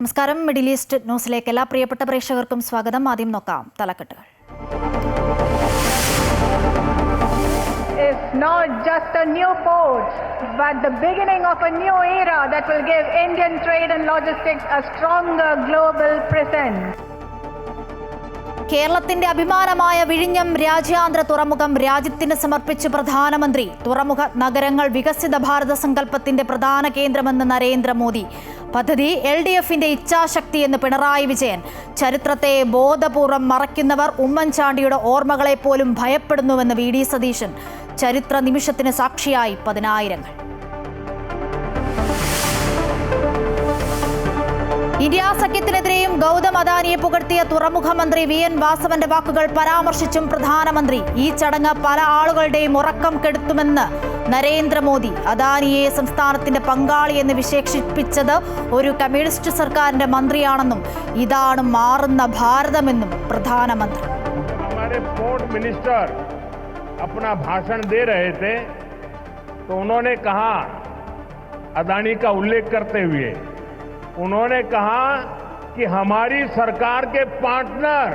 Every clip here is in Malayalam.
നമസ്കാരം. മിഡിൽ ഈസ്റ്റ് ന്യൂസിലേക്ക് എല്ലാ പ്രിയപ്പെട്ട പ്രേക്ഷകർക്കും സ്വാഗതം. ആദ്യം നോക്കാം തലക്കെട്ടുകൾ. It's not just a new port, but the beginning of a new era that will give Indian trade and logistics a stronger global presence. കേരളത്തിന്റെ അഭിമാനമായ വിഴിഞ്ഞം രാജ്യാന്തര തുറമുഖം രാജ്യത്തിന് സമർപ്പിച്ച് പ്രധാനമന്ത്രി. തുറമുഖ നഗരങ്ങൾ വികസിത ഭാരത സങ്കല്പത്തിന്റെ പ്രധാന കേന്ദ്രമെന്ന് നരേന്ദ്രമോദി. പദ്ധതി LDFന്റെ ഇച്ഛാശക്തി എന്ന് പിണറായി വിജയൻ. ചരിത്രത്തെ ബോധപൂർവം മറയ്ക്കുന്നവർ ഉമ്മൻചാണ്ടിയുടെ ഓർമ്മകളെ പോലും ഭയപ്പെടുന്നുവെന്ന് VD സതീശൻ. ചരിത്ര നിമിഷത്തിന് സാക്ഷിയായി പതിനായിരങ്ങൾ. ഇന്ത്യ സഖ്യത്തിനെതിരെയും ഗൗതം അദാനിയെ പുകഴ്ത്തിയ തുറമുഖ മന്ത്രി VN വാസവന്റെ വാക്കുകൾ പരാമർശിച്ചും പ്രധാനമന്ത്രി. ഈ ചടങ്ങ് പല ആളുകളുടെയും ഉറക്കം കെടുത്തുമെന്ന് നരേന്ദ്രമോദി. അദാനിയെ സംസ്ഥാനത്തിന്റെ പങ്കാളി എന്ന് വിശേഷിപ്പിച്ചത് ഒരു കമ്മ്യൂണിസ്റ്റ് സർക്കാരിന്റെ മന്ത്രിയാണെന്നും ഇതാണ് മാറുന്ന ഭാരതമെന്നും പ്രധാനമന്ത്രി. पोर्ट मिनिस्टर अपना भाषण दे रहे थे तो उन्होंने कहा, अदानी का उल्लेख करते हुए उन्होंने कहा कि हमारी सरकार के पार्टनर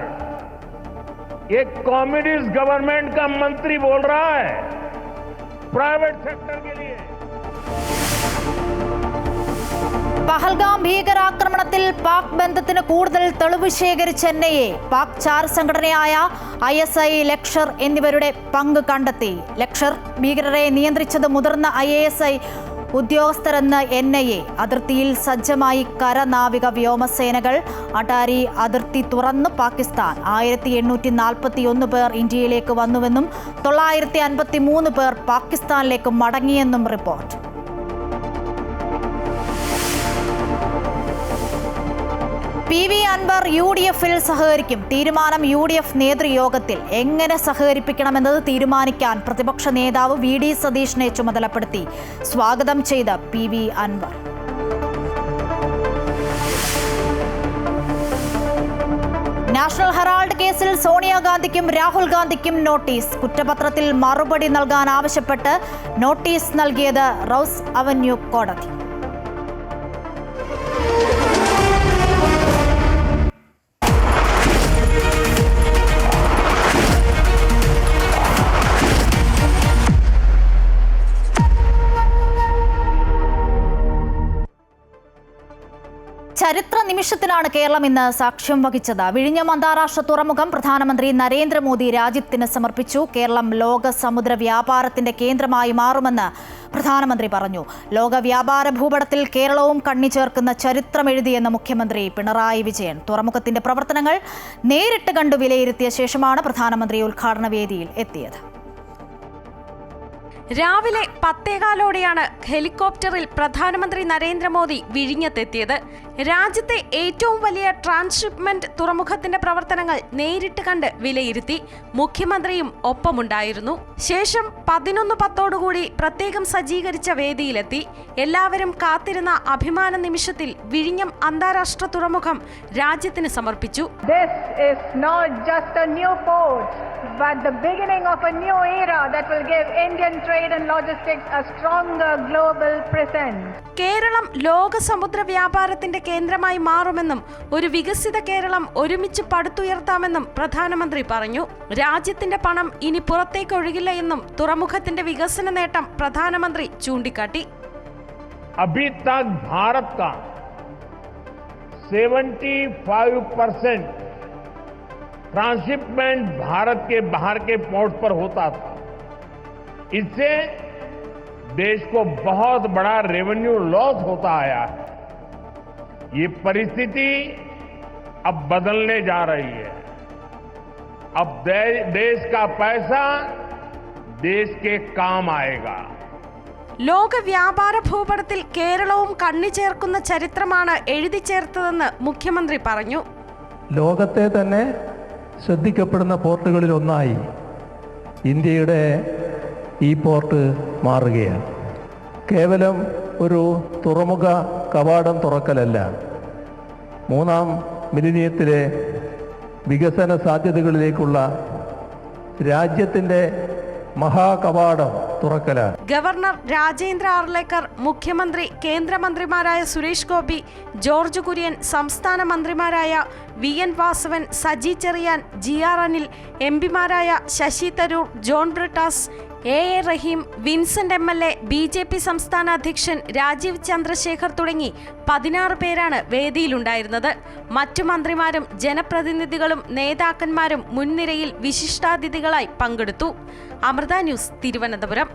एक कम्युनिस्ट गवर्नमेंट का मंत्री बोल रहा है प्राइवेट सेक्टर के लिए. പഹൽഗാം ഭീകരാക്രമണത്തിൽ പാക് ബന്ധത്തിന് കൂടുതൽ തെളിവ് ശേഖരിച്ച NIA. പാക് ചാര സംഘടനയായ ISI, ലഷ്കർ എന്നിവരുടെ പങ്ക് കണ്ടെത്തി. ലഷ്കർ ഭീകരരെ നിയന്ത്രിച്ചത് മുതിർന്ന IASI ഉദ്യോഗസ്ഥരെന്ന് NIA. അതിർത്തിയിൽ സജ്ജമായി കര, നാവിക, വ്യോമസേനകൾ. അട്ടാരി അതിർത്തി തുറന്ന് പാകിസ്ഥാൻ. 1841 പേർ ഇന്ത്യയിലേക്ക് വന്നുവെന്നും 953 പേർ പാകിസ്ഥാനിലേക്ക് മടങ്ങിയെന്നും റിപ്പോർട്ട്. PV അൻവർ UDFിൽ സഹകരിക്കും. തീരുമാനം UDF നേതൃയോഗത്തിൽ. എങ്ങനെ സഹകരിപ്പിക്കണമെന്നത് തീരുമാനിക്കാൻ പ്രതിപക്ഷ നേതാവ് VD സതീഷിനെ ചുമതലപ്പെടുത്തി. സ്വാഗതം ചെയ്ത PV അൻവർ. നാഷണൽ ഹെറാൾഡ് കേസിൽ സോണിയാഗാന്ധിക്കും രാഹുൽ ഗാന്ധിക്കും നോട്ടീസ്. കുറ്റപത്രത്തിൽ മറുപടി നൽകാൻ ആവശ്യപ്പെട്ട് നോട്ടീസ് നൽകിയത് റോസ് അവന്യൂ കോടതി. ചരിത്ര നിമിഷത്തിനാണ് കേരളം ഇന്ന് സാക്ഷ്യം വഹിച്ചത്. വിഴിഞ്ഞം അന്താരാഷ്ട്ര തുറമുഖം പ്രധാനമന്ത്രി നരേന്ദ്രമോദി രാജ്യത്തിന് സമർപ്പിച്ചു. കേരളം ലോക സമുദ്ര വ്യാപാരത്തിന്റെ കേന്ദ്രമായി മാറുമെന്ന് പ്രധാനമന്ത്രി പറഞ്ഞു. ലോക വ്യാപാര ഭൂപടത്തിൽ കേരളവും കണ്ണിച്ചേർക്കുന്ന ചരിത്രമെഴുതിയെന്ന് മുഖ്യമന്ത്രി പിണറായി വിജയൻ. തുറമുഖത്തിന്റെ പ്രവർത്തനങ്ങൾ നേരിട്ട് കണ്ടു വിലയിരുത്തിയ ശേഷമാണ് പ്രധാനമന്ത്രി ഉദ്ഘാടന വേദിയിൽ എത്തിയത്. രാവിലെ 10:15 ഹെലികോപ്റ്ററിൽ പ്രധാനമന്ത്രി നരേന്ദ്രമോദി വിഴിഞ്ഞത്തെത്തിയത്. രാജ്യത്തെ ഏറ്റവും വലിയ ട്രാൻസ്ഷിപ്മെന്റ് തുറമുഖത്തിന്റെ പ്രവർത്തനങ്ങൾ നേരിട്ട് കണ്ട് വിലയിരുത്തി. മുഖ്യമന്ത്രിയും ഒപ്പമുണ്ടായിരുന്നു. ശേഷം 11:10 പ്രത്യേകം സജ്ജീകരിച്ച വേദിയിലെത്തി. എല്ലാവരും കാത്തിരുന്ന അഭിമാന നിമിഷത്തിൽ വിഴിഞ്ഞം അന്താരാഷ്ട്ര തുറമുഖം രാജ്യത്തിന് സമർപ്പിച്ചു. This is not just a new port, but the beginning of a new era that will give Indian trade and logistics a stronger global presence. Keralam ലോക സമുദ്ര വ്യാപാരത്തിന്റെ കേന്ദ്രമായി മാറുമെന്നും ഒരു വികസിത കേരളം ഒരുമിച്ച് പടുത്തുയർത്താമെന്നും പ്രധാനമന്ത്രി പറഞ്ഞു. രാജ്യത്തിന്റെ പണം ഇനി പുറത്തേക്ക് ഒഴുകില്ല എന്നും തുറമുഖത്തിന്റെ വികസന നേട്ടം പ്രധാനമന്ത്രി ചൂണ്ടിക്കാട്ടി. अभी तक भारत का 75% ट्रांसशिपमेंट भारत के बाहर के पोर्ट पर होता था. इससे देश को बहुत बड़ा रेवेन्यू लॉस होता आया है. ये परिस्थिति अब बदलने जा रही है. अब देश का पैसा देश के काम आएगा. ലോക വ്യാപാര ഭൂപടത്തിൽ കേരളവും കണ്ണിച്ചേർക്കുന്ന ചരിത്രമാണ് എഴുതി ചേർത്തതെന്ന് മുഖ്യമന്ത്രി പറഞ്ഞു. ലോകത്തെ തന്നെ ശ്രദ്ധിക്കപ്പെടുന്ന പോർട്ടുകളിൽ ഒന്നായി ഇന്ത്യയുടെ ഈ പോർട്ട് മാറുകയാണ്. കേവലം ഒരു തുറമുഖ കവാടം തുറക്കലല്ല, 3ാം മില്ലിനിയത്തിലെ വികസന സാധ്യതകളിലേക്കുള്ള രാജ്യത്തിൻ്റെ മഹാകവാടം തുറക്കലാണ്. ഗവർണർ രാജേന്ദ്ര ആർലേക്കർ, മുഖ്യമന്ത്രി, കേന്ദ്രമന്ത്രിമാരായ സുരേഷ് ഗോപി, ജോർജ് കുര്യൻ, സംസ്ഥാന മന്ത്രിമാരായ VN വാസവൻ, സജി ചെറിയാൻ, GR അനിൽ, MPമാരായ Shashi Tharoor, John Brittas, AA Rahim, Vincent MLA, BJP സംസ്ഥാന അധ്യക്ഷൻ രാജീവ് ചന്ദ്രശേഖർ തുടങ്ങി 16 പേരാണ് വേദിയിലുണ്ടായിരുന്നത്. മറ്റു മന്ത്രിമാരും ജനപ്രതിനിധികളും നേതാക്കന്മാരും മുൻനിരയിൽ വിശിഷ്ടാതിഥികളായി പങ്കെടുത്തു. അമൃത ന്യൂസ്, തിരുവനന്തപുരം.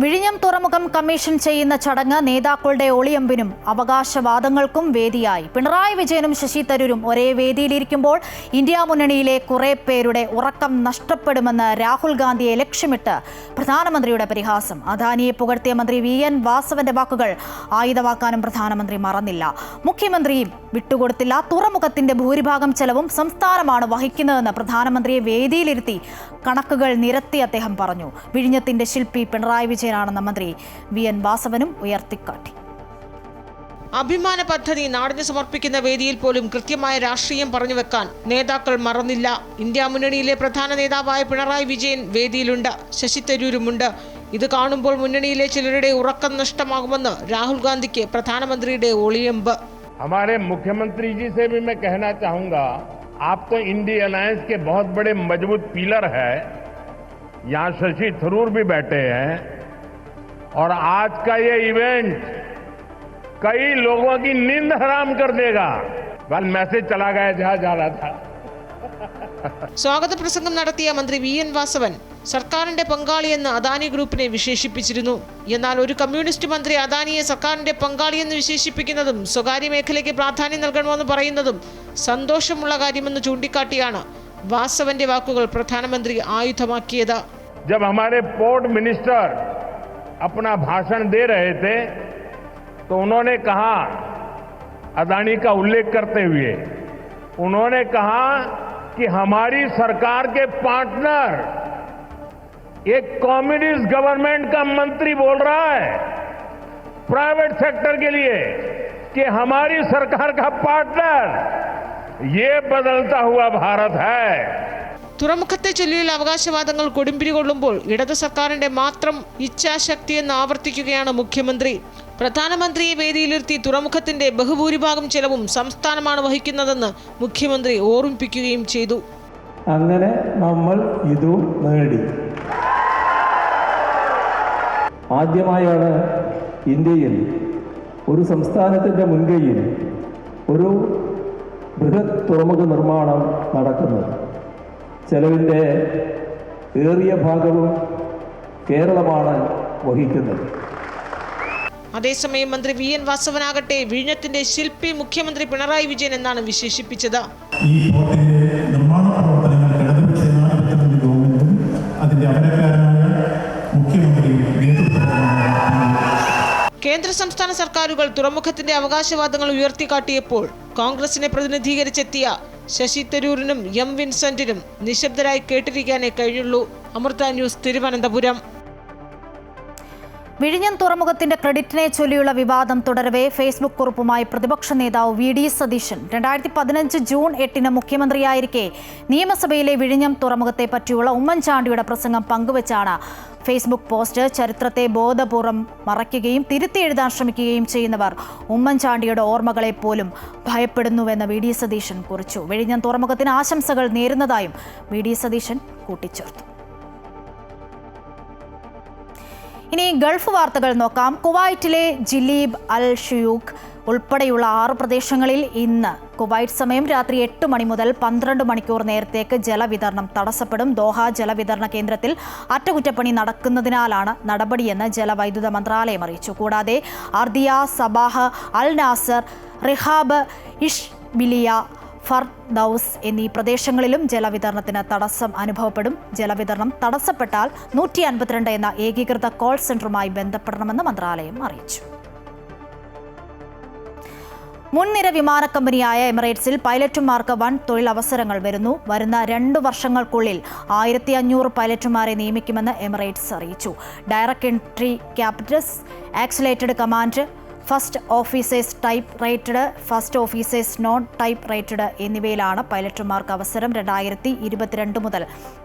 വിഴിഞ്ഞം തുറമുഖം കമ്മീഷൻ ചെയ്യുന്ന ചടങ്ങ് നേതാക്കളുടെ ഒളിയമ്പിനും അവകാശവാദങ്ങൾക്കും വേദിയായി. പിണറായി വിജയനും ശശി തരൂരും ഒരേ വേദിയിലിരിക്കുമ്പോൾ ഇന്ത്യ മുന്നണിയിലെ കുറെ പേരുടെ ഉറക്കം നഷ്ടപ്പെടുമെന്ന് രാഹുൽ ഗാന്ധിയെ ലക്ഷ്യമിട്ട് പ്രധാനമന്ത്രിയുടെ പരിഹാസം. അദാനിയെ പുകഴ്ത്തിയ മന്ത്രി VN വാസവന്റെ വാക്കുകൾ ആയുധമാക്കാനും പ്രധാനമന്ത്രി മറന്നില്ല. മുഖ്യമന്ത്രിയും വിട്ടുകൊടുത്തില്ല. തുറമുഖത്തിന്റെ ഭൂരിഭാഗം ചെലവും സംസ്ഥാനമാണ് വഹിക്കുന്നതെന്ന് പ്രധാനമന്ത്രിയെ വേദിയിലിരുത്തി കണക്കുകൾ നിരത്തി അദ്ദേഹം പറഞ്ഞു. വിഴിഞ്ഞത്തിന്റെ ശില്പി പിണറായി വിജയനാണെന്ന മന്ത്രി VN വാസവനും ഉയർത്തിക്കാട്ടി. അഭിമാന പദ്ധതി നാടിന് സമർപ്പിക്കുന്ന വേദിയിൽ പോലും കൃത്യമായ രാഷ്ട്രീയം പറഞ്ഞുവെക്കാൻ നേതാക്കൾ മറന്നില്ല. ഇന്ത്യ മുന്നണിയിലെ പ്രധാന നേതാവായ പിണറായി വിജയൻ വേദിയിലുണ്ട്, ശശി തരൂരുമുണ്ട്. ഇത് കാണുമ്പോൾ മുന്നണിയിലെ ചിലരുടെ ഉറക്കം നഷ്ടമാകുമെന്ന് രാഹുൽ ഗാന്ധിക്ക് പ്രധാനമന്ത്രിയുടെ ഒളിയമ്പ്. हमारे मुख्यमंत्री जी से भी मैं कहना चाहूंगा, आप तो इंडिया अलायंस के बहुत बड़े मजबूत पिलर है. यहाँ शशि थरूर भी बैठे हैं और आज का ये इवेंट कई लोगों की नींद हराम कर देगा. कल मैसेज चला गया जहां जा रहा था. സ്വാഗത പ്രസംഗം നടത്തിയ മന്ത്രി VN വാസവൻ സർക്കാരിന്റെ പങ്കാളിയെന്ന് അദാനി ഗ്രൂപ്പിനെ വിശേഷിപ്പിച്ചിരുന്നു. എന്നാൽ ഒരു കമ്മ്യൂണിസ്റ്റ് മന്ത്രി അദാനിയെ സർക്കാരിന്റെ പങ്കാളിയെന്ന് വിശേഷിപ്പിക്കുന്നതും സ്വകാര്യ മേഖലയ്ക്ക് പ്രാധാന്യം നൽകണമെന്ന് പറയുന്നതും സന്തോഷമുള്ള കാര്യമെന്ന് ചൂണ്ടിക്കാട്ടിയാണ് വാസവന്റെ വാക്കുകൾ പ്രധാനമന്ത്രി ആയുധമാക്കിയത്. जब हमारे पोर्ट मिनिस्टर अपना भाषण दे रहे थे तो उन्होंने कहा, अदानी का उल्लेख करते हुए उन्होंने कहा कि हमारी सरकार के पार्टनर एक कम्युनिस्ट गवर्नमेंट का मंत्री बोल रहा है प्राइवेट सेक्टर के लिए कि हमारी सरकार का पार्टनर, ये बदलता हुआ भारत है. തുറമുഖത്തെ ചൊല്ലിയുള്ള അവകാശവാദങ്ങൾ കൊടുമ്പിരി കൊള്ളുമ്പോൾ ഇടത് സർക്കാരിന്റെ മാത്രം ഇച്ഛാശക്തിയെന്ന് ആവർത്തിക്കുകയാണ് മുഖ്യമന്ത്രി. പ്രധാനമന്ത്രിയെ വേദിയിലിരുത്തി തുറമുഖത്തിന്റെ ബഹുഭൂരിഭാഗം ചെലവും സംസ്ഥാനമാണ് വഹിക്കുന്നതെന്ന് മുഖ്യമന്ത്രി ഓർമ്മിപ്പിക്കുകയും ചെയ്തു. അങ്ങനെ നമ്മൾ ഇതും നേടി. ആദ്യമായാണ് ഇന്ത്യയിൽ ഒരു സംസ്ഥാനത്തിൻ്റെ മുൻകൈയിൽ ഒരു ബൃഹത് തുറമുഖ നിർമ്മാണം നടക്കുന്നത്. ചെലവിൻ്റെ ഏറിയ ഭാഗവും കേരളമാണ് വഹിക്കുന്നത്. അതേസമയം മന്ത്രി VN വാസവനാകട്ടെ വിഴിഞ്ഞത്തിന്റെ ശില്പി മുഖ്യമന്ത്രി പിണറായി വിജയൻ എന്നാണ് വിശേഷിപ്പിച്ചത്. ഈ പോർട്ടിന്റെ നിർമ്മാണ പ്രവർത്തനങ്ങൾ ഇടതുപക്ഷ ജനാധിപത്യ ഗവൺമെന്റും അതിന്റെ അമരക്കാരനായ മുഖ്യമന്ത്രിയും നേതൃത്വം. കേന്ദ്ര സംസ്ഥാന സർക്കാരുകൾ തുറമുഖത്തിന്റെ അവകാശവാദങ്ങൾ ഉയർത്തിക്കാട്ടിയപ്പോൾ കോൺഗ്രസിനെ പ്രതിനിധീകരിച്ചെത്തിയ ശശി തരൂരിനും വിൻസെന്റിനും നിശബ്ദരായി കേട്ടിരിക്കാനേ കഴിഞ്ഞുള്ളൂ. അമൃത ന്യൂസ്, തിരുവനന്തപുരം. വിഴിഞ്ഞം തുറമുഖത്തിന്റെ ക്രെഡിറ്റിനെ ചൊല്ലിയുള്ള വിവാദം തുടരവേ ഫേസ്ബുക്ക് കുറിപ്പുമായി പ്രതിപക്ഷ നേതാവ് VD സതീശൻ 2015 ജൂൺ 8 മുഖ്യമന്ത്രിയായിരിക്കെ നിയമസഭയിലെ വിഴിഞ്ഞം തുറമുഖത്തെ പറ്റിയുള്ള ഉമ്മൻചാണ്ടിയുടെ പ്രസംഗം പങ്കുവച്ചാണ് ഫേസ്ബുക്ക് പോസ്റ്റ്. ചരിത്രത്തെ ബോധപൂർവം മറയ്ക്കുകയും തിരുത്തി എഴുതാൻ ശ്രമിക്കുകയും ചെയ്യുന്നവർ ഉമ്മൻചാണ്ടിയുടെ ഓർമ്മകളെ പോലും ഭയപ്പെടുന്നുവെന്ന് VD സതീശൻ കുറിച്ചു. വിഴിഞ്ഞം തുറമുഖത്തിന് ആശംസകൾ നേരുന്നതായും VD സതീശൻ കൂട്ടിച്ചേർത്തു. ഇനി ഗൾഫ് വാർത്തകൾ നോക്കാം. കുവൈറ്റിലെ ജിലീബ് അൽ ഷുയൂഖ് ഉൾപ്പെടെയുള്ള 6 പ്രദേശങ്ങളിൽ ഇന്ന് കുവൈറ്റ് സമയം രാത്രി 8 മണി മുതൽ 12 മണിക്കൂർ നേരത്തേക്ക് ജലവിതരണം തടസ്സപ്പെടും. ദോഹ ജലവിതരണ കേന്ദ്രത്തിൽ അറ്റകുറ്റപ്പണി നടക്കുന്നതിനാലാണ് നടപടിയെന്ന് ജലവൈദ്യുത മന്ത്രാലയം അറിയിച്ചു. കൂടാതെ അർദിയ, സബാഹ്, അൽ നാസർ, റിഹാബ്, ഇഷ്ബിലിയ, ഫർദൌസ് എന്നീ പ്രദേശങ്ങളിലും ജലവിതരണത്തിന് തടസ്സം അനുഭവപ്പെടും. ജലവിതരണം തടസ്സപ്പെട്ടാൽ 152 എന്ന ഏകീകൃത കോൾ സെന്ററുമായി ബന്ധപ്പെടണമെന്ന് മന്ത്രാലയം അറിയിച്ചു. മുൻനിര വിമാന കമ്പനിയായ എമിറേറ്റ്സിൽ പൈലറ്റുമാർക്ക് വൻ തൊഴിലവസരങ്ങൾ വരുന്നു. വരുന്ന 2 വർഷങ്ങൾക്കുള്ളിൽ 1500 പൈലറ്റുമാരെ നിയമിക്കുമെന്ന് എമിറേറ്റ്സ് അറിയിച്ചു. Direct entry, captains, accelerated command, first officers type rated, first officers non type rated എന്നിവയിലാണ് പൈലറ്റുമാർക്ക് അവസരം. 2022 മുതൽ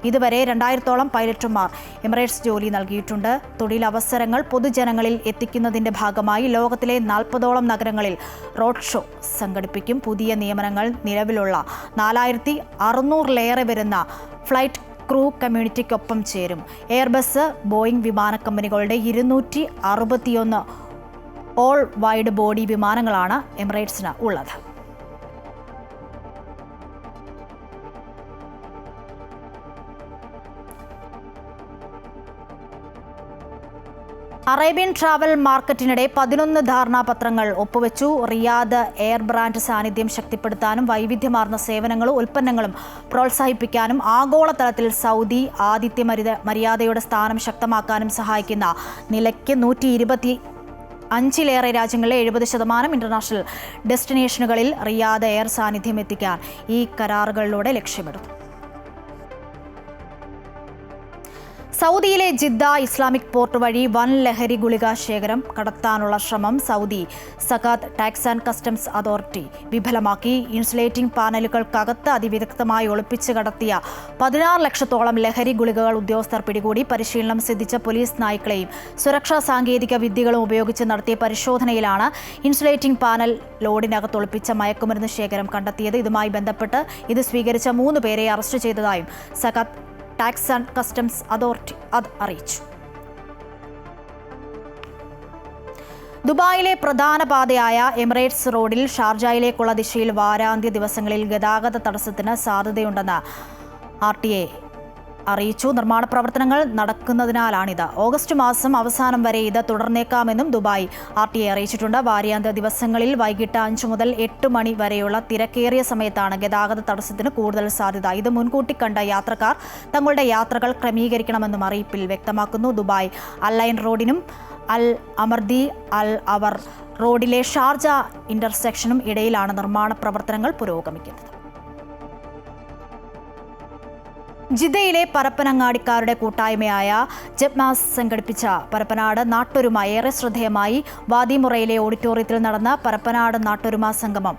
ഇതുവരെ 2000-ഓളം പൈലറ്റുമാർ എമിറേറ്റ്സ് ജോലി നൽകിയിട്ടുണ്ട്. തൊഴിലവസരങ്ങൾ പൊതുജനങ്ങളിൽ എത്തിക്കുന്നതിന്റെ ഭാഗമായി ലോകത്തിലെ 40ഓളം നഗരങ്ങളിൽ റോഡ് ഷോ സംഘടിപ്പിക്കും. പുതിയ നിയമനങ്ങൾ നിലവിലുള്ള 4600-ലേറെ വരുന്ന ഫ്ലൈറ്റ് ക്രൂ കമ്മ്യൂണിറ്റിക്കൊപ്പം ചേരും. എയർബസ്, ബോയിങ് വിമാന കമ്പനികളുടെ 261 ഓൾ വൈഡ് ബോഡി വിമാനങ്ങളാണ് എമിറേറ്റ്സിന് ഉള്ളത്. അറേബ്യൻ ട്രാവൽ മാർക്കറ്റിനിടെ 11 ധാരണാപത്രങ്ങൾ ഒപ്പുവെച്ചു. റിയാദ് എയർ ബ്രാൻഡ് സാന്നിധ്യം ശക്തിപ്പെടുത്താനും വൈവിധ്യമാർന്ന സേവനങ്ങളും ഉൽപ്പന്നങ്ങളും പ്രോത്സാഹിപ്പിക്കാനും ആഗോളതലത്തിൽ സൗദി ആതിഥ്യ മര്യാദയുടെ സ്ഥാനം ശക്തമാക്കാനും സഹായിക്കുന്ന നിലയ്ക്ക് 125-ലേറെ രാജ്യങ്ങളിലെ 70% ഇന്റർനാഷണൽ ഡെസ്റ്റിനേഷനുകളിൽ റിയാദ് എയർ സാന്നിധ്യം എത്തിക്കാൻ ഈ കരാറുകളിലൂടെ ലക്ഷ്യമിടുന്നു. സൗദിയിലെ ജിദ്ദ ഇസ്ലാമിക് പോർട്ട് വഴി വൻ ലഹരി ഗുളിക ശേഖരം കടത്താനുള്ള ശ്രമം Saudi zakat tax and customs authority വിഫലമാക്കി. ഇൻസുലേറ്റിംഗ് പാനലുകൾക്കകത്ത് അതിവിദഗ്ധമായി ഒളിപ്പിച്ച് കടത്തിയ 16 ലക്ഷത്തോളം ലഹരി ഗുളികകൾ ഉദ്യോഗസ്ഥർ പിടികൂടി. പരിശീലനം സിദ്ധിച്ച പോലീസ് നായ്ക്കളെയും സുരക്ഷാ സാങ്കേതിക വിദ്യകളും ഉപയോഗിച്ച് നടത്തിയ പരിശോധനയിലാണ് ഇൻസുലേറ്റിംഗ് പാനൽ ലോഡിനകത്ത് ഒളിപ്പിച്ച മയക്കുമരുന്ന് ശേഖരം കണ്ടെത്തിയത്. ഇതുമായി ബന്ധപ്പെട്ട് ഇത് സ്വീകരിച്ച 3 പേരെ അറസ്റ്റ് ചെയ്തതായും സകാത്ത് ടാക്സ് ആൻഡ് കസ്റ്റംസ് അതോറിറ്റി അറിയിച്ചു. ദുബായിലെ പ്രധാന പാതയായ എമിറേറ്റ്സ് റോഡിൽ ഷാർജയിലേക്കുള്ള ദിശയിൽ വാരാന്ത്യ ദിവസങ്ങളിൽ ഗതാഗത തടസ്സത്തിന് സാധ്യതയുണ്ടെന്ന് RTA അറിയിച്ചു. നിർമ്മാണ പ്രവർത്തനങ്ങൾ നടക്കുന്നതിനാലാണിത്. ഓഗസ്റ്റ് മാസം അവസാനം വരെ ഇത് തുടർന്നേക്കാമെന്നും ദുബായ് RTA അറിയിച്ചിട്ടുണ്ട്. വാരാന്ത്യ ദിവസങ്ങളിൽ വൈകിട്ട് 5 മുതൽ 8 മണി വരെയുള്ള തിരക്കേറിയ സമയത്താണ് ഗതാഗത തടസ്സത്തിന് കൂടുതൽ സാധ്യത. ഇത് മുൻകൂട്ടി കണ്ട യാത്രക്കാർ തങ്ങളുടെ യാത്രകൾ ക്രമീകരിക്കണമെന്നും അറിയിപ്പിൽ വ്യക്തമാക്കുന്നു. ദുബായ് അൽഐൻ റോഡിനും അൽ അമർദി അൽ അവർ റോഡിലെ ഷാർജ ഇന്റർസെക്ഷനും ഇടയിലാണ് നിർമ്മാണ പ്രവർത്തനങ്ങൾ പുരോഗമിക്കുന്നത്. ജിദ്ദയിലെ പരപ്പനങ്ങാടിക്കാരുടെ കൂട്ടായ്മയായ ജബ്മാസ് സംഘടിപ്പിച്ച പരപ്പനാട് നാട്ടൊരുമ ഏറെ ശ്രദ്ധേയമായി. വാദിമുറയിലെ ഓഡിറ്റോറിയത്തിൽ നടന്ന പരപ്പനാട് നാട്ടൊരുമ സംഗമം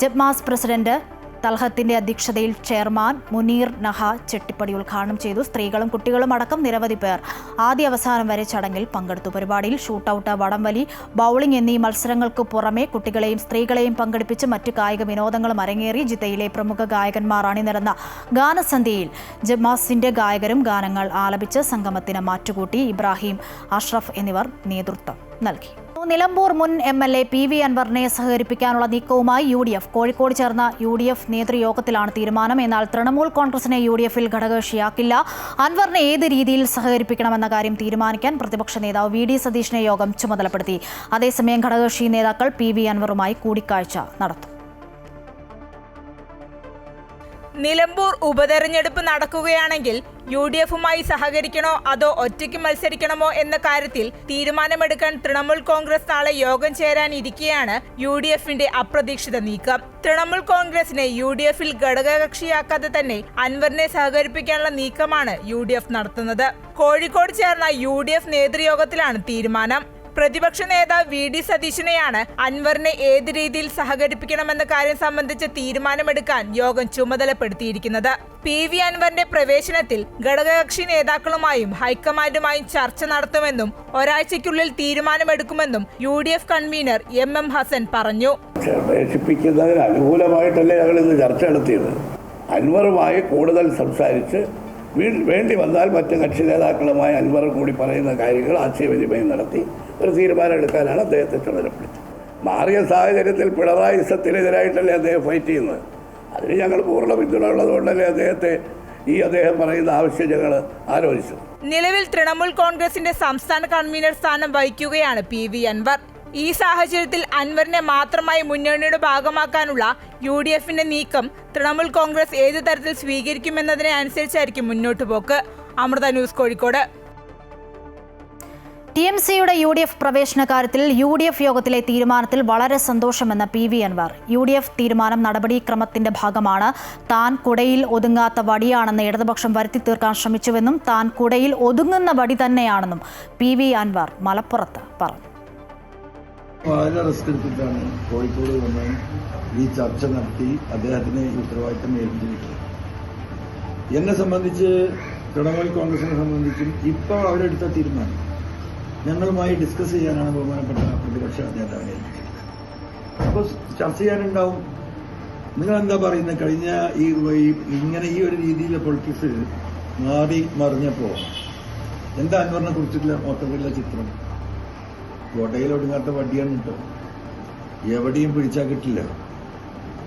ജബ്മാസ് പ്രസിഡന്റ് തൽഹത്തിന്റെ അധ്യക്ഷതയിൽ ചെയർമാൻ മുനീർ നഹ ചെട്ടിപ്പടി ഉദ്ഘാടനം ചെയ്തു. സ്ത്രീകളും കുട്ടികളും അടക്കം നിരവധി പേർ ആദ്യ അവസാനം വരെ ചടങ്ങിൽ പങ്കെടുത്തു. പരിപാടിയിൽ ഷൂട്ടൌട്ട്, വടംവലി, ബൌളിംഗ് എന്നീ മത്സരങ്ങൾക്ക് പുറമെ കുട്ടികളെയും സ്ത്രീകളെയും പങ്കെടുപ്പിച്ച് മറ്റു കായിക വിനോദങ്ങളും അരങ്ങേറി. ജിദ്ദയിലെ പ്രമുഖ ഗായകന്മാർ അണിനിരന്ന ഗാനസന്ധ്യയിൽ ജബ്മാസിന്റെ ഗായകരും ഗാനങ്ങൾ ആലപിച്ച് സംഗമത്തിന് മാറ്റുകൂട്ടി. ഇബ്രാഹിം, അഷ്റഫ് എന്നിവർ നേതൃത്വം നൽകി. നിലമ്പൂർ മുൻ MLA PV അൻവറിനെ സഹകരിപ്പിക്കാനുള്ള നീക്കവുമായി UDF. കോഴിക്കോട് ചേർന്ന UDF നേതൃയോഗത്തിലാണ് തീരുമാനം. എന്നാൽ തൃണമൂൽ കോൺഗ്രസിനെ UDF-ൽ ഘടകകക്ഷിയാക്കില്ല. അൻവറിനെ ഏത് രീതിയിൽ സഹകരിപ്പിക്കണമെന്ന കാര്യം തീരുമാനിക്കാൻ പ്രതിപക്ഷ നേതാവ് VD സതീഷിനെ യോഗം ചുമതലപ്പെടുത്തി. അതേസമയം ഘടകകക്ഷി നേതാക്കൾ PV അൻവറുമായി കൂടിക്കാഴ്ച നടത്തും. നിലമ്പൂർ ഉപതെരഞ്ഞെടുപ്പ് നടക്കുകയാണെങ്കിൽ UDF-മായി സഹകരിക്കണോ അതോ ഒറ്റയ്ക്ക് മത്സരിക്കണമോ എന്ന കാര്യത്തിൽ തീരുമാനമെടുക്കാൻ തൃണമൂൽ കോൺഗ്രസ് നാളെ യോഗം ചേരാനിരിക്കെയാണ് UDF-ന്റെ അപ്രതീക്ഷിത നീക്കം. തൃണമൂൽ കോൺഗ്രസിനെ UDF-ൽ ഘടകകക്ഷിയാക്കാതെ തന്നെ അൻവറിനെ സഹകരിപ്പിക്കാനുള്ള നീക്കമാണ് UDF നടത്തുന്നത്. കോഴിക്കോട് ചേർന്ന UDF നേതൃയോഗത്തിലാണ് തീരുമാനം. പ്രതിപക്ഷ നേതാവ് VD സതീശനെയാണ് അൻവറിനെ ഏത് രീതിയിൽ സഹകരിപ്പിക്കണമെന്ന കാര്യം സംബന്ധിച്ച് തീരുമാനമെടുക്കാൻ യോഗം ചുമതലപ്പെടുത്തിയിരിക്കുന്നത്. PV അൻവറിന്റെ പ്രവേശനത്തിൽ ഘടകകക്ഷി നേതാക്കളുമായും ഹൈക്കമാൻഡുമായും ചർച്ച നടത്തുമെന്നും ഒരാഴ്ചയ്ക്കുള്ളിൽ തീരുമാനമെടുക്കുമെന്നും UDF കൺവീനർ MM ഹസൻ പറഞ്ഞു. പ്രവേശിപ്പിക്കുന്നതിന് അനുകൂലമായിട്ടല്ലേ ഞങ്ങൾ ഇന്ന് ചർച്ച നടത്തിയത്. അൻവറുമായി കൂടുതൽ സംസാരിച്ച് വേണ്ടി വന്നാൽ മറ്റ് കക്ഷി നേതാക്കളുമായി അൻവർ കൂടി പറയുന്ന കാര്യങ്ങൾ ആശയവിനിമയം നടത്തി ഒരു തീരുമാനം എടുക്കാനാണ് അദ്ദേഹത്തെ ചുമതലപ്പെടുത്തിയത്. മാറിയ സാഹചര്യത്തിൽ പിണറായിസത്തിനെതിരായിട്ടല്ലേ അദ്ദേഹം ഫൈറ്റ് ചെയ്യുന്നത്. അതിന് ഞങ്ങൾ പൂർണ്ണ പിന്തുണ ഉള്ളതുകൊണ്ടല്ലേ അദ്ദേഹം പറയുന്ന ആവശ്യം ഞങ്ങൾ ആലോചിച്ചു. നിലവിൽ തൃണമൂൽ കോൺഗ്രസിന്റെ സംസ്ഥാന കൺവീനർ സ്ഥാനം വഹിക്കുകയാണ് PV അൻവർ. ഈ സാഹചര്യത്തിൽ അൻവറിനെ മാത്രമായി മുന്നണിയുടെ ഭാഗമാക്കാനുള്ള UDF-ന്റെ നീക്കം തൃണമൂൽ കോൺഗ്രസ് ഏത് തരത്തിൽ സ്വീകരിക്കുമെന്നതിനെ അനുസരിച്ചായിരിക്കും മുന്നോട്ടു പോക്ക്. അമൃത ന്യൂസ്, കോഴിക്കോട്. TMC-യുടെ UDF പ്രവേശന കാര്യത്തിൽ UDF യോഗത്തിലെ തീരുമാനത്തിൽ വളരെ സന്തോഷമെന്ന് PV അൻവർ. UDF തീരുമാനം നടപടിക്രമത്തിന്റെ ഭാഗമാണ്. താൻ കുടയിൽ ഒതുങ്ങാത്ത വടിയാണെന്ന് ഇടതുപക്ഷം വരുത്തി തീർക്കാൻ ശ്രമിച്ചുവെന്നും താൻ കുടയിൽ ഒതുങ്ങുന്ന വടി തന്നെയാണെന്നും PV അൻവർ മലപ്പുറത്ത് പറഞ്ഞു. വളരെ റിസ്ക് എടുത്തിട്ടാണ് കോഴിക്കോട് വന്ന് ഈ ചർച്ച നടത്തി അദ്ദേഹത്തിന് ഈ ഉത്തരവാദിത്തം ഏൽപ്പിച്ചിരിക്കുന്നത്. എന്നെ സംബന്ധിച്ച്, തൃണമൂൽ കോൺഗ്രസിനെ സംബന്ധിച്ചും ഇപ്പോൾ അവരെടുത്ത തീരുമാനം ഞങ്ങളുമായി ഡിസ്കസ് ചെയ്യാനാണ് ബഹുമാനപ്പെട്ട പ്രതിപക്ഷ നേതാവിനെ ഏൽപ്പിച്ചിരിക്കുന്നത്. അപ്പോൾ ചർച്ച ചെയ്യാനുണ്ടാവും. നിങ്ങളെന്താ പറയുന്നത്? കഴിഞ്ഞ ഇങ്ങനെ ഈ ഒരു രീതിയിലെ പൊളിറ്റിക്സ് മാറി മറിഞ്ഞപ്പോൾ എന്താ അൻവറിനെ കുറിച്ചിട്ടുള്ള മൊത്തത്തിലുള്ള ചിത്രം? കോട്ടയിൽ ഒടുങ്ങാത്ത വടിയാണ് കേട്ടോ. എവിടെയും പിടിച്ചാൽ കിട്ടില്ല.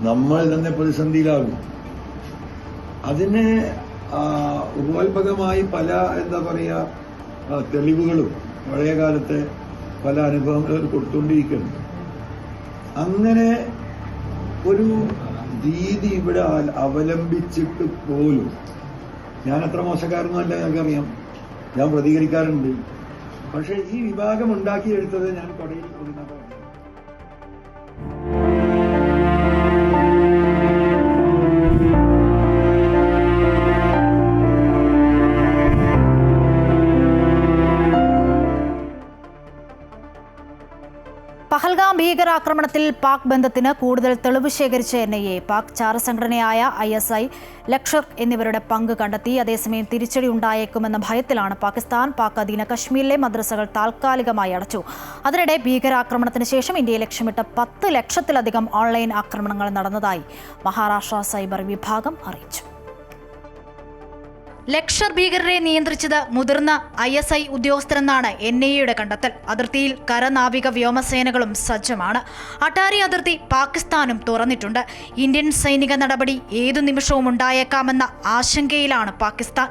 നമ്മൾ തന്നെ പ്രതിസന്ധിയിലാകും. അതിന് ഉപോത്ഭകമായി പല തെളിവുകളും പഴയ കാലത്തെ പല അനുഭവങ്ങളും കൊടുത്തുകൊണ്ടിരിക്കുന്നു. അങ്ങനെ ഒരു രീതി ഇവിടെ അവലംബിച്ചിട്ട് പോലും ഞാൻ അത്ര മോശക്കാരൊന്നുമല്ല, ഞങ്ങൾക്കറിയാം, ഞാൻ പ്രതികരിക്കാറുണ്ട്. പക്ഷെ ഈ വിഭാഗം ഉണ്ടാക്കിയെടുത്തത് ഞാൻ കൊടയിൽ ഒതുങ്ങാത്ത. പഹൽഗാം ഭീകരാക്രമണത്തിൽ പാക് ബന്ധത്തിന് കൂടുതൽ തെളിവ് ശേഖരിച്ച NIA പാക് ചാരസംഘടനയായ ISI, ലഷ്കർ എന്നിവരുടെ പങ്ക് കണ്ടെത്തി. അതേസമയം തിരിച്ചടി ഉണ്ടായേക്കുമെന്ന ഭയത്തിലാണ് പാകിസ്ഥാൻ. പാക് അധീന കശ്മീരിലെ മദ്രസകൾ താൽക്കാലികമായി അടച്ചു. അതിനിടെ ഭീകരാക്രമണത്തിന് ശേഷം ഇന്ത്യയെ ലക്ഷ്യമിട്ട് 10 ലക്ഷത്തിലധികം ഓൺലൈൻ ആക്രമണങ്ങൾ നടന്നതായി മഹാരാഷ്ട്ര സൈബർ വിഭാഗം അറിയിച്ചു. ലഷ്കർ ഭീകരരെ നിയന്ത്രിച്ചത് മുതിർന്ന ISI ഉദ്യോഗസ്ഥരെന്നാണ് NIAയുടെ കണ്ടെത്തൽ. അതിർത്തിയിൽ കരനാവിക വ്യോമസേനകളും സജ്ജമാണ്. അട്ടാരി അതിർത്തി പാകിസ്ഥാനും തുറന്നിട്ടുണ്ട്. ഇന്ത്യൻ സൈനിക നടപടി ഏതു നിമിഷവും ഉണ്ടായേക്കാമെന്ന ആശങ്കയിലാണ് പാകിസ്ഥാൻ.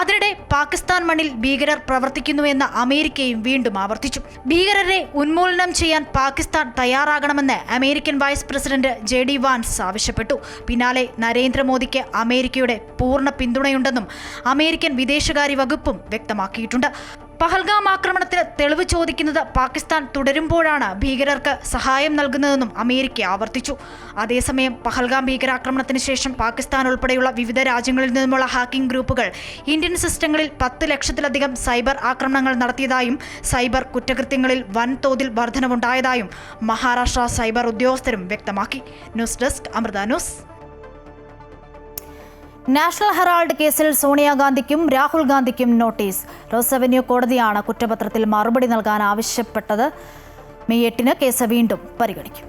അതിനിടെ പാകിസ്ഥാൻ മണ്ണിൽ ഭീകരർ പ്രവർത്തിക്കുന്നുവെന്ന് അമേരിക്കയും വീണ്ടും ആവർത്തിച്ചു. ഭീകരരെ ഉന്മൂലനം ചെയ്യാൻ പാകിസ്ഥാൻ തയ്യാറാകണമെന്ന് American vice president JD Vance ആവശ്യപ്പെട്ടു. പിന്നാലെ നരേന്ദ്രമോദിക്ക് അമേരിക്കയുടെ പൂർണ്ണ പിന്തുണയുണ്ടെന്നും അമേരിക്കൻ വിദേശകാര്യ വകുപ്പും വ്യക്തമാക്കിയിട്ടുണ്ട്. പഹൽഗാം ആക്രമണത്തിന് തെളിവ് ചോദിക്കുന്നത് പാകിസ്ഥാൻ തുടരുമ്പോഴാണ് ഭീകരർക്ക് സഹായം നൽകുന്നതെന്നും അമേരിക്ക ആവർത്തിച്ചു. അതേസമയം പഹൽഗാം ഭീകരാക്രമണത്തിന് ശേഷം പാകിസ്ഥാൻ ഉൾപ്പെടെയുള്ള വിവിധ രാജ്യങ്ങളിൽ നിന്നുമുള്ള ഹാക്കിംഗ് ഗ്രൂപ്പുകൾ ഇന്ത്യൻ സിസ്റ്റങ്ങളിൽ 10 ലക്ഷത്തിലധികം സൈബർ ആക്രമണങ്ങൾ നടത്തിയതായും സൈബർ കുറ്റകൃത്യങ്ങളിൽ വൻതോതിൽ വർധനവുണ്ടായതായും മഹാരാഷ്ട്ര സൈബർ ഉദ്യോഗസ്ഥരും വ്യക്തമാക്കി. News desk Amrita news. National Herald കേസിൽ സോണിയാഗാന്ധിക്കും രാഹുൽ ഗാന്ധിക്കും നോട്ടീസ്. റോസ് അവന്യൂ കോടതിയാണ് കുറ്റപത്രത്തിൽ മറുപടി നൽകാൻ ആവശ്യപ്പെട്ടത്. മെയ് 8 കേസ് വീണ്ടും പരിഗണിക്കും.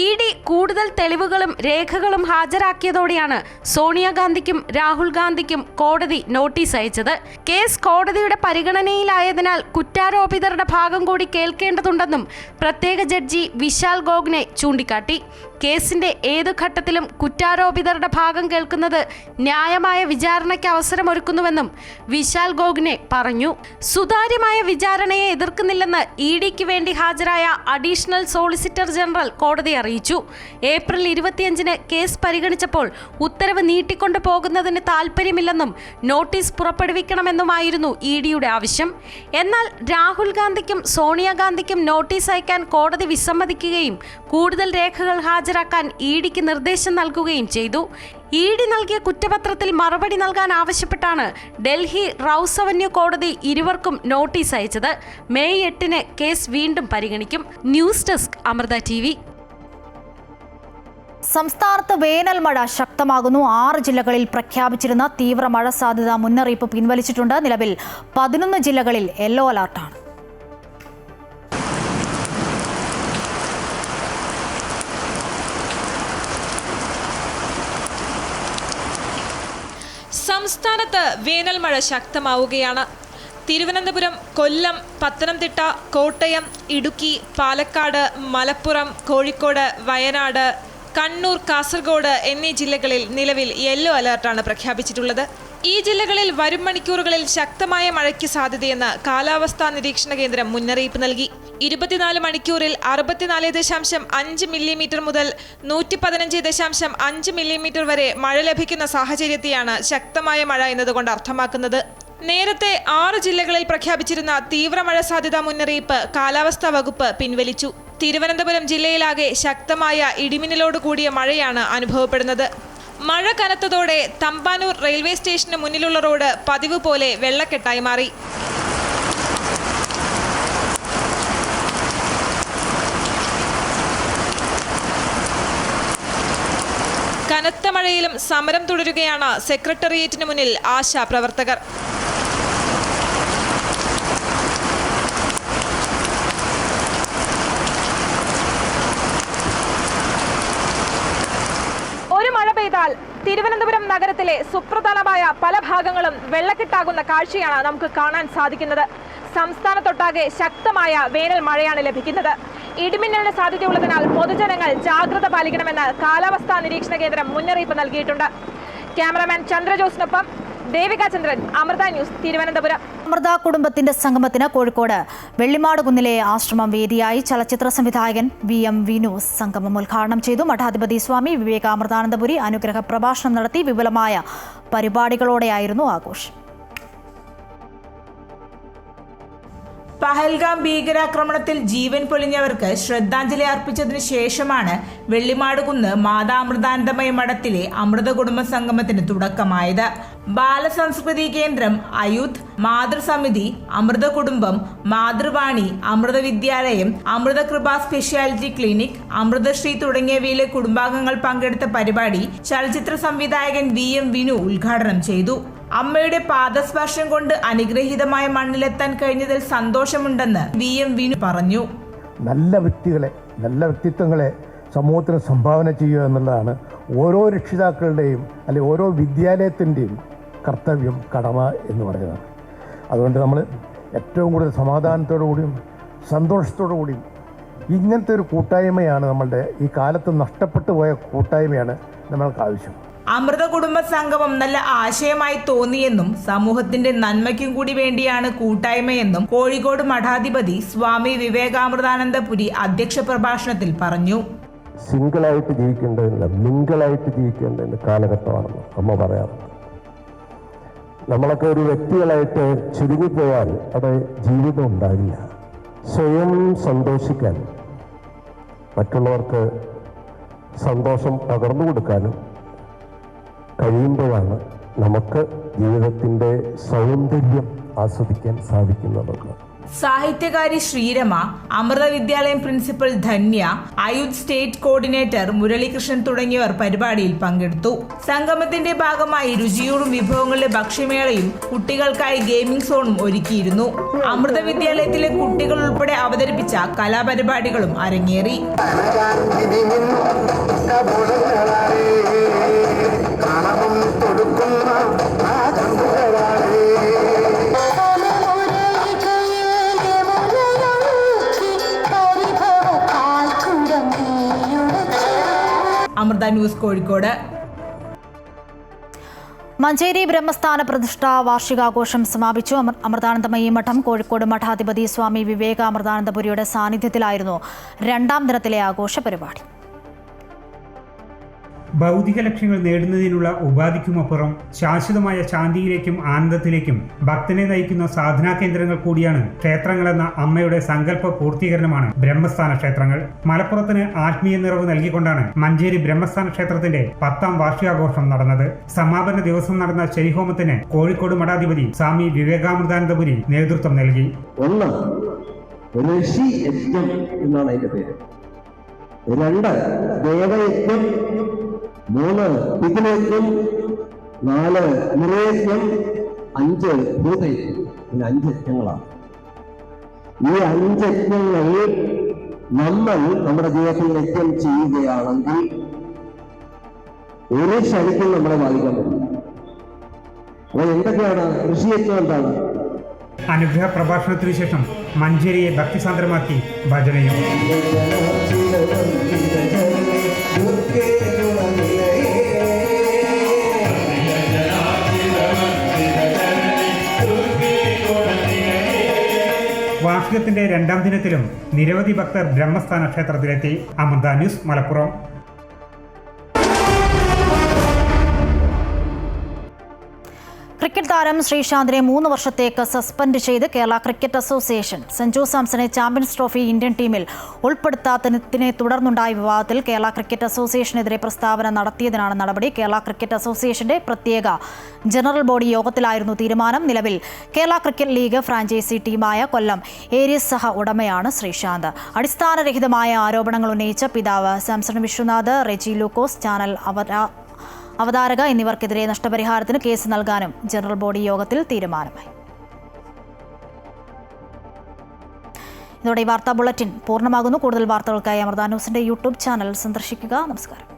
ED കൂടുതൽ തെളിവുകളും രേഖകളും ഹാജരാക്കിയതോടെയാണ് സോണിയാഗാന്ധിക്കും രാഹുൽ ഗാന്ധിക്കും കോടതി നോട്ടീസ് അയച്ചത്. കേസ് കോടതിയുടെ പരിഗണനയിലായതിനാൽ കുറ്റാരോപിതരുടെ ഭാഗം കൂടി കേൾക്കേണ്ടതുണ്ടെന്നും പ്രത്യേക ജഡ്ജി വിശാൽ ഗോഖ്നെ ചൂണ്ടിക്കാട്ടി. കേസിന്റെ ഏതു ഘട്ടത്തിലും കുറ്റാരോപിതരുടെ ഭാഗം കേൾക്കുന്നത് ന്യായമായ വിചാരണയ്ക്ക് അവസരമൊരുക്കുന്നുവെന്നും വിശാൽ ഗോഖ്നെ പറഞ്ഞു. സുതാര്യമായ വിചാരണയെ എതിർക്കുന്നില്ലെന്ന് EDക്ക് വേണ്ടി ഹാജരായ അഡീഷണൽ സോളിസിറ്റർ ജനറൽ കോടതിയെ അറിയിച്ചു. ഏപ്രിൽ 25 കേസ് പരിഗണിച്ചപ്പോൾ ഉത്തരവ് നീട്ടിക്കൊണ്ടു പോകുന്നതിന് താൽപ്പര്യമില്ലെന്നും നോട്ടീസ് പുറപ്പെടുവിക്കണമെന്നുമായിരുന്നു EDയുടെ ആവശ്യം. എന്നാൽ രാഹുൽ ഗാന്ധിക്കും സോണിയാഗാന്ധിക്കും നോട്ടീസ് അയക്കാൻ കോടതി വിസമ്മതിക്കുകയും കൂടുതൽ രേഖകൾ ഹാജരാക്കാൻ EDക്ക് നിർദ്ദേശം നൽകുകയും ചെയ്തു. ED നൽകിയ കുറ്റപത്രത്തിൽ മറുപടി നൽകാൻ ആവശ്യപ്പെട്ടാണ് ഡൽഹി റൌസ് അവന്യൂ കോടതി ഇരുവർക്കും നോട്ടീസ് അയച്ചത്. മെയ് 8 കേസ് വീണ്ടും പരിഗണിക്കും. News desk Amrita TV. സംസ്ഥാനത്ത് വേനൽ മഴ ശക്തമാകുന്നു. 6 ജില്ലകളിൽ പ്രഖ്യാപിച്ചിരുന്ന തീവ്ര മഴ സാധ്യത മുന്നറിയിപ്പ് പിൻവലിച്ചിട്ടുണ്ട്. നിലവിൽ 11 ജില്ലകളിൽ യെല്ലോ അലർട്ടാണ്. സംസ്ഥാനത്ത് വേനൽ മഴ ശക്തമാവുകയാണ്. തിരുവനന്തപുരം, കൊല്ലം, പത്തനംതിട്ട, കോട്ടയം, ഇടുക്കി, പാലക്കാട്, മലപ്പുറം, കോഴിക്കോട്, വയനാട്, കണ്ണൂർ, കാസർഗോഡ് എന്നീ ജില്ലകളിൽ നിലവിൽ യെല്ലോ അലർട്ടാണ് പ്രഖ്യാപിച്ചിട്ടുള്ളത്. ഈ ജില്ലകളിൽ വരും മണിക്കൂറുകളിൽ ശക്തമായ മഴയ്ക്ക് സാധ്യതയെന്ന് കാലാവസ്ഥാ നിരീക്ഷണ കേന്ദ്രം മുന്നറിയിപ്പ് നൽകി. 24 മണിക്കൂറിൽ 64.5 മില്ലിമീറ്റർ മുതൽ 115.5 മില്ലിമീറ്റർ വരെ മഴ ലഭിക്കുന്ന സാഹചര്യത്തെയാണ് ശക്തമായ മഴ എന്നതുകൊണ്ട് അർത്ഥമാക്കുന്നത്. നേരത്തെ 6 ജില്ലകളിൽ പ്രഖ്യാപിച്ചിരുന്ന തീവ്രമഴ സാധ്യതാ മുന്നറിയിപ്പ് കാലാവസ്ഥാ വകുപ്പ് പിൻവലിച്ചു. തിരുവനന്തപുരം ജില്ലയിലാകെ ശക്തമായ ഇടിമിന്നലോട് കൂടിയ മഴയാണ് അനുഭവപ്പെടുന്നത്. മഴ കനത്തതോടെ തമ്പാനൂർ റെയിൽവേ സ്റ്റേഷന് മുന്നിലുള്ള റോഡ് പതിവ് പോലെ വെള്ളക്കെട്ടായി മാറി. പെരുമഴയിലും സമരം തുടരുകയാണ് സെക്രട്ടേറിയറ്റിന് മുന്നിൽ ആശാപ്രവർത്തകർ. ഒരു മഴ പെയ്താൽ തിരുവനന്തപുരം നഗരത്തിലെ സുപ്രധാനമായ പല ഭാഗങ്ങളും വെള്ളക്കെട്ടാകുന്ന കാഴ്ചയാണ് നമുക്ക് കാണാൻ സാധിക്കുന്നത്. സംസ്ഥാനത്തൊട്ടാകെ ശക്തമായ വേനൽ മഴയാണ് ലഭിക്കുന്നത്. ഇടിമിന്നലിന് സാധ്യതയുള്ളതിനാൽ പൊതുജനങ്ങൾ ജാഗ്രത പാലിക്കണമെന്ന് കാലാവസ്ഥാ നിരീക്ഷണ കേന്ദ്രം മുന്നറിയിപ്പ് നൽകിയിട്ടുണ്ട്. ക്യാമറമാൻ ചന്ദ്രജോസിനൊപ്പം ദേവിക ചന്ദ്രൻ, അമൃത ന്യൂസ്, തിരുവനന്തപുരം. അമൃത കുടുംബത്തിന്റെ സംഗമത്തിന് കോഴിക്കോട് വെള്ളിമാട് കുന്നിലെ ആശ്രമം വേദിയായി. ചലച്ചിത്ര സംവിധായകൻ VM വിനു സംഗമം ഉദ്ഘാടനം ചെയ്തു. മഠാധിപതി സ്വാമി വിവേകാമൃതാനന്ദപുരി അനുഗ്രഹ പ്രഭാഷണം നടത്തി. വിപുലമായ പരിപാടികളോടെയായിരുന്നു ആഘോഷം. പഹൽഗാം ഭീകരാക്രമണത്തിൽ ജീവൻ പൊലിഞ്ഞവർക്ക് ശ്രദ്ധാഞ്ജലി അർപ്പിച്ചതിനു ശേഷമാണ് വെള്ളിമാട് കുന്ന് മാതാ അമൃതാനന്ദമയ മഠത്തിലെ അമൃത കുടുംബ സംഗമത്തിന് തുടക്കമായത്. ബാലസംസ്കൃതി കേന്ദ്രം, അയുത്, മാതൃസമിതി, അമൃത കുടുംബം, മാതൃവാണി, അമൃത വിദ്യാലയം, അമൃതകൃപ സ്പെഷ്യാലിറ്റി ക്ലിനിക്, അമൃതശ്രീ തുടങ്ങിയവയിലെ കുടുംബാംഗങ്ങൾ പങ്കെടുത്ത പരിപാടി ചലച്ചിത്ര സംവിധായകൻ VM വിനു ഉദ്ഘാടനം ചെയ്തു. അമ്മയുടെ പാദസ്പർശം കൊണ്ട് അനുഗ്രഹീതമായ മണ്ണിലെത്താൻ കഴിഞ്ഞതിൽ സന്തോഷമുണ്ടെന്ന് VM വിനു പറഞ്ഞു. നല്ല വ്യക്തികളെ, നല്ല വ്യക്തിത്വങ്ങളെ സമൂഹത്തിന് സംഭാവന ചെയ്യുക എന്നുള്ളതാണ് ഓരോ രക്ഷിതാക്കളുടെയും അല്ലെങ്കിൽ ഓരോ വിദ്യാലയത്തിൻ്റെയും കർത്തവ്യം, കടമ എന്ന് പറയുന്നത്. അതുകൊണ്ട് നമ്മൾ ഏറ്റവും കൂടുതൽ സമാധാനത്തോടു കൂടിയും സന്തോഷത്തോടു കൂടിയും ഇങ്ങനത്തെ ഒരു കൂട്ടായ്മയാണ് നമ്മളുടെ ഈ കാലത്ത് നഷ്ടപ്പെട്ടു പോയ കൂട്ടായ്മയാണ് നമ്മൾക്ക് ആവശ്യം. അമൃത കുടുംബ സംഗമം നല്ല ആശയമായി തോന്നിയെന്നും സമൂഹത്തിന്റെ നന്മയ്ക്കും കൂടി വേണ്ടിയാണ് കൂട്ടായ്മയെന്നും കോഴിക്കോട് മഠാധിപതി സ്വാമി വിവേകാമൃതാനന്ദപുരി അധ്യക്ഷ പ്രഭാഷണത്തിൽ പറഞ്ഞു. സിംഗിളായിട്ട് ജീവിക്കേണ്ടതില്ല, മിംഗിളായിട്ട് ജീവിക്കേണ്ടതിൻ്റെ കാലഘട്ടമാണെന്ന് അമ്മ പറയാറുണ്ട്. നമ്മളൊക്കെ ഒരു വ്യക്തികളായിട്ട് ചുരുങ്ങിപ്പോയാൽ അവിടെ ജീവിതം ഉണ്ടാവില്ല. സ്വയം സന്തോഷിക്കാൻ, മറ്റുള്ളവർക്ക് സന്തോഷം പകർന്നു കൊടുക്കാനും കഴിയുമ്പോഴാണ് നമുക്ക് ജീവിതത്തിൻ്റെ സൗന്ദര്യം ആസ്വദിക്കാൻ സാധിക്കുന്നതെന്ന്. സാഹിത്യകാരി Sreerama, Amrita Vidyalayam principal Dhanya, Ayudh state coordinator Muralikrishnan തുടങ്ങിയവർ പരിപാടിയിൽ പങ്കെടുത്തു. സംഗമത്തിന്റെ ഭാഗമായി രുചിയൂറും വിഭവങ്ങളുടെ ഭക്ഷ്യമേളയും കുട്ടികൾക്കായി ഗെയിമിംഗ് സോണും ഒരുക്കിയിരുന്നു. അമൃത വിദ്യാലയത്തിലെ കുട്ടികൾ ഉൾപ്പെടെ അവതരിപ്പിച്ച കലാപരിപാടികളും അരങ്ങേറി. അമൃത ന്യൂസ്, കോഴിക്കോട്. മഞ്ചേരി ബ്രഹ്മസ്ഥാന പ്രതിഷ്ഠാ വാർഷികാഘോഷം സമാപിച്ചു. അമൃതാനന്ദമയി മഠം കോഴിക്കോട് മഠാധിപതി സ്വാമി വിവേകാമൃതാനന്ദപുരിയുടെ സാന്നിധ്യത്തിലായിരുന്നു രണ്ടാം ദിനത്തിലെ ആഘോഷ പരിപാടി. ഭൗതിക ലക്ഷ്യങ്ങൾ നേടുന്നതിനുള്ള ഉപാധിക്കുമപ്പുറം ശാശ്വതമായ ശാന്തിയിലേക്കും ആനന്ദത്തിലേക്കും ഭക്തനെ നയിക്കുന്ന സാധനാ കേന്ദ്രങ്ങൾ കൂടിയാണ് ക്ഷേത്രങ്ങളെന്ന അമ്മയുടെ സങ്കല്പ പൂർത്തീകരണമാണ് ബ്രഹ്മസ്ഥാന ക്ഷേത്രങ്ങൾ. മലപ്പുറത്തിന് ആത്മീയ നിറവ് നൽകിക്കൊണ്ടാണ് മഞ്ചേരി ബ്രഹ്മസ്ഥാന ക്ഷേത്രത്തിന്റെ 10ാം വാർഷികാഘോഷം നടന്നത്. സമാപന ദിവസം നടന്ന ശരിഹോമത്തിന് കോഴിക്കോട് മഠാധിപതി സ്വാമി വിവേകാമൃതാനന്ദപുരി നേതൃത്വം നൽകി. ഒന്ന്, ഋഷി യജ്ഞം എന്നാണ് അതിന്റെ പേര്. 2, ദേവയജ്ഞം. 3, പിതൃയജ്ഞം. 4, നിറയജ്ഞം. 5, ഭൂതയജ്ഞം. പിന്നെ 5 യജ്ഞങ്ങളാണ്. ഈ 5 യജ്ഞങ്ങൾ നമ്മൾ നമ്മുടെ ജീവിതത്തിൽ യജ്ഞം ചെയ്യുകയാണെങ്കിൽ ഒരു ശരിക്കും നമ്മളെ ബാധിക്കാൻ പറ്റില്ല. അപ്പോൾ എന്തൊക്കെയാണ് ഋഷിയജ്ഞം? എന്താണ്? അനുഗ്രഹ പ്രഭാഷണത്തിനു ശേഷം മഞ്ചേരിയെ ഭക്തിസാന്ദ്രമാക്കി ഭജനയും. വാർഷികത്തിന്റെ 2ാം ദിനത്തിലും നിരവധി ഭക്തർ ബ്രഹ്മസ്ഥാന ക്ഷേത്രത്തിലെത്തി. അമൃത ന്യൂസ്, മലപ്പുറം. ക്രിക്കറ്റ് താരം ശ്രീശാന്തിനെ 3 വർഷത്തേക്ക് സസ്പെൻഡ് ചെയ്ത് കേരള ക്രിക്കറ്റ് അസോസിയേഷൻ. സഞ്ജു സാംസണെ ചാമ്പ്യൻസ് ട്രോഫി ഇന്ത്യൻ ടീമിൽ ഉൾപ്പെടുത്താത്തതിനെ തുടർന്നുണ്ടായ വിവാദത്തിൽ കേരള ക്രിക്കറ്റ് അസോസിയേഷനെതിരെ പ്രസ്താവന നടത്തിയതിനാണ് നടപടി. കേരള ക്രിക്കറ്റ് അസോസിയേഷന്റെ പ്രത്യേക ജനറൽ ബോഡി യോഗത്തിലായിരുന്നു തീരുമാനം. നിലവിൽ കേരള ക്രിക്കറ്റ് ലീഗ് ഫ്രാഞ്ചൈസി ടീമായ കൊല്ലം ഏരിയസ് സഹ ഉടമയാണ് ശ്രീശാന്ത്. അടിസ്ഥാനരഹിതമായ ആരോപണങ്ങൾ ഉന്നയിച്ച പിതാവ് സാംസൺ വിശ്വനാഥ്, റെജി ലൂക്കോസ്, ചാനൽ അവതാരക എന്നിവർക്കെതിരെ നഷ്ടപരിഹാരത്തിന് കേസ് നൽകാനും ജനറൽ ബോഡി യോഗത്തിൽ തീരുമാനമായി. ഇതോടെ ഈ വാർത്താ ബുള്ളറ്റിൻ പൂർണ്ണമാകുന്നു. കൂടുതൽ വാർത്തകൾക്കായി അമൃത ന്യൂസിന്റെ യൂട്യൂബ് ചാനൽ സന്ദർശിക്കുക. നമസ്കാരം.